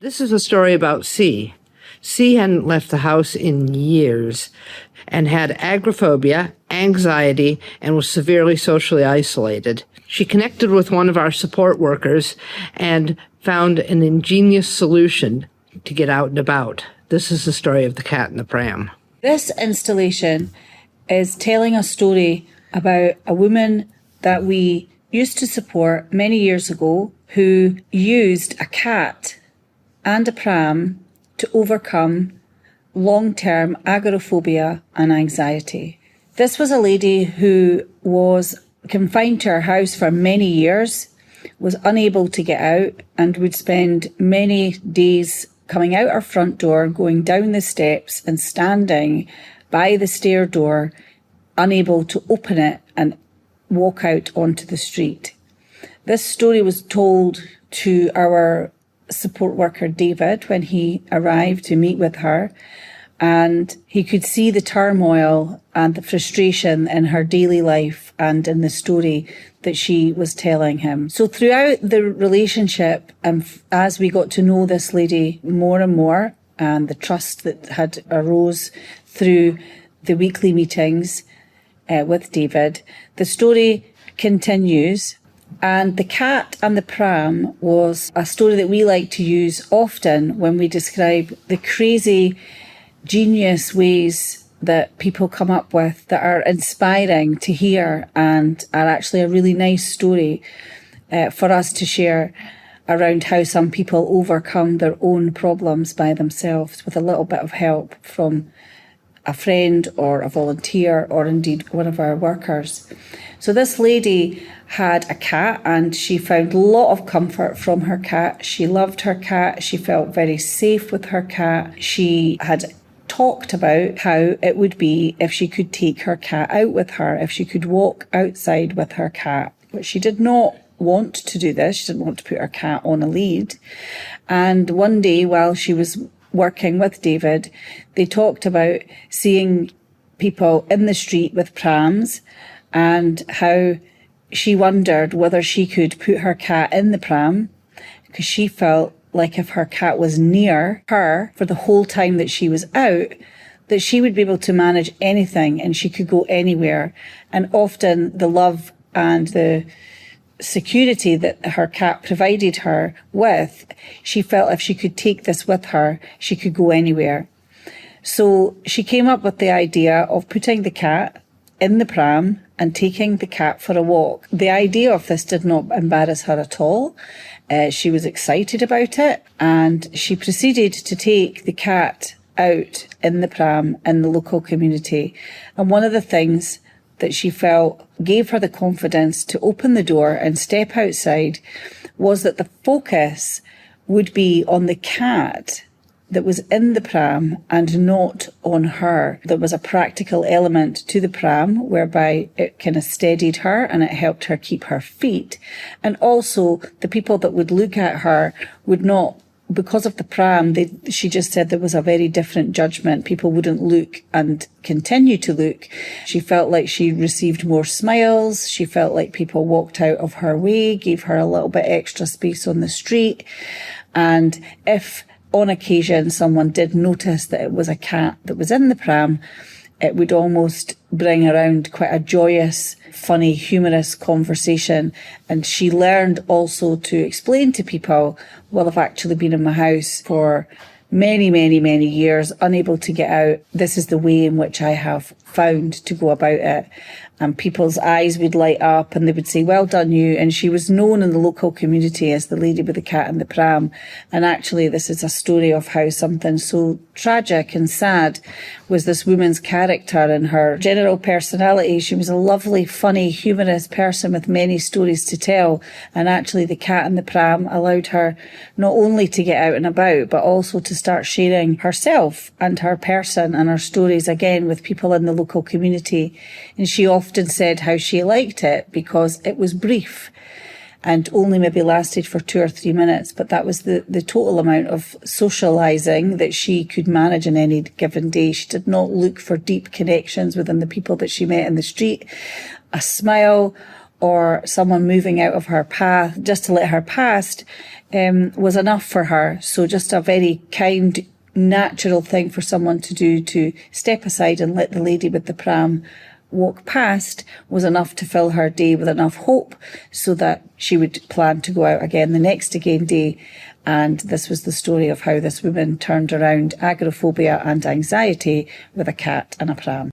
This is a story about C. C hadn't left the house in years and had agoraphobia, anxiety, and was severely socially isolated. She connected with one of our support workers and found an ingenious solution to get out and about. This is the story of the Cat and the Pram. This installation is telling a story about a woman that we used to support many years ago who used a cat and a pram to overcome long-term agoraphobia and anxiety. This was a lady who was confined to her house for many years, was unable to get out, and would spend many days coming out her front door, going down the steps and standing by the stair door, unable to open it and walk out onto the street. This story was told to our support worker David when he arrived to meet with her, and he could see the turmoil and the frustration in her daily life and in the story that she was telling him. So throughout the relationship, and as we got to know this lady more and more, and the trust that had arose through the weekly meetings with David, the story continues. And the Cat and the Pram was a story that we like to use often when we describe the crazy, genius ways that people come up with that are inspiring to hear and are actually a really nice story for us to share around how some people overcome their own problems by themselves with a little bit of help from a friend or a volunteer or indeed one of our workers. So this lady had a cat and she found a lot of comfort from her cat. She loved her cat. She felt very safe with her cat. She had talked about how it would be if she could take her cat out with her, if she could walk outside with her cat. But she did not want to do this. She didn't want to put her cat on a lead. And one day while she was working with David, they talked about seeing people in the street with prams and how she wondered whether she could put her cat in the pram because she felt like if her cat was near her for the whole time that she was out, that she would be able to manage anything and she could go anywhere. And often the love and the security that her cat provided her with, she felt if she could take this with her, she could go anywhere. So she came up with the idea of putting the cat in the pram and taking the cat for a walk. The idea of this did not embarrass her at all. She was excited about it, and she proceeded to take the cat out in the pram in the local community. And one of the things that she felt gave her the confidence to open the door and step outside was that the focus would be on the cat that was in the pram and not on her. There was a practical element to the pram whereby it kind of steadied her and it helped her keep her feet. And also the people that would look at her would not, because of the pram, she just said there was a very different judgment. People wouldn't look and continue to look. She felt like she received more smiles. She felt like people walked out of her way, gave her a little bit extra space on the street. And if on occasion someone did notice that it was a cat that was in the pram, it would almost bring around quite a joyous, funny, humorous conversation. And she learned also to explain to people, well, I've actually been in my house for many, many, many years, unable to get out. This is the way in which I have found to go about it. And people's eyes would light up and they would say, well done you. And she was known in the local community as the lady with the cat and the pram. And actually this is a story of how something so tragic and sad was this woman's character and her general personality. She was a lovely, funny, humorous person with many stories to tell. And actually the cat and the pram allowed her not only to get out and about, but also to start sharing herself and her person and her stories again with people in the local community. And she often said how she liked it because it was brief and only maybe lasted for 2 or 3 minutes, but that was the total amount of socialising that she could manage in any given day. She did not look for deep connections within the people that she met in the street. A smile or someone moving out of her path just to let her past was enough for her. So just a very kind, natural thing for someone to do, to step aside and let the lady with the pram walk past, was enough to fill her day with enough hope so that she would plan to go out again the next again day. And this was the story of how this woman turned around agoraphobia and anxiety with a cat and a pram.